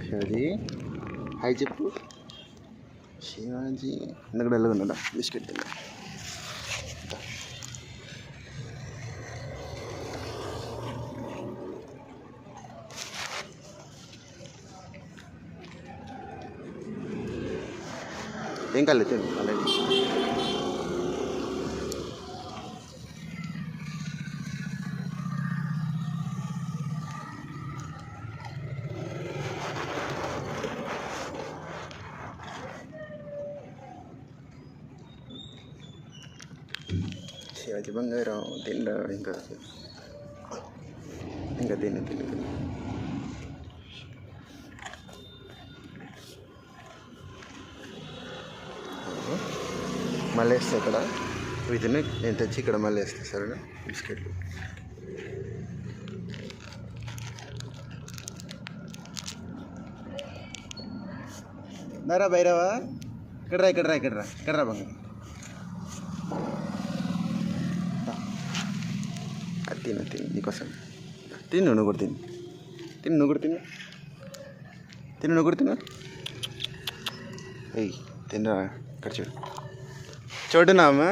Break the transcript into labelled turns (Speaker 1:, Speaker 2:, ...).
Speaker 1: Shivaji hi చెప్పు. శివాజీ ఎందుకు డల్గా ఉన్నాడా? బిస్కెట్ తిన్నా. ఏం కాలేదు అలాగే. శివాజీ బంగారం తిండా ఇంకా ఇంకా తిను తిను తిను. మళ్ళీ వేస్తా ఇక్కడ వీటిని నేను తెచ్చి ఇక్కడ మళ్ళీ వేస్తా సరేనా? బిస్కెట్లు దారా బైరావా ఇక్కడ రా ఇక్కడ రా ఇక్కడ రా ఇక్కడ రా బంగారం. అది తిను తిను నీకోసం తిను నువ్వు కూడా తిను తిను నువ్వు కూడా తిను తిను నువ్వు కూడా తిను. ఏయ్ తినరా ఇక్కడ చూడు చూడునా అమ్మా.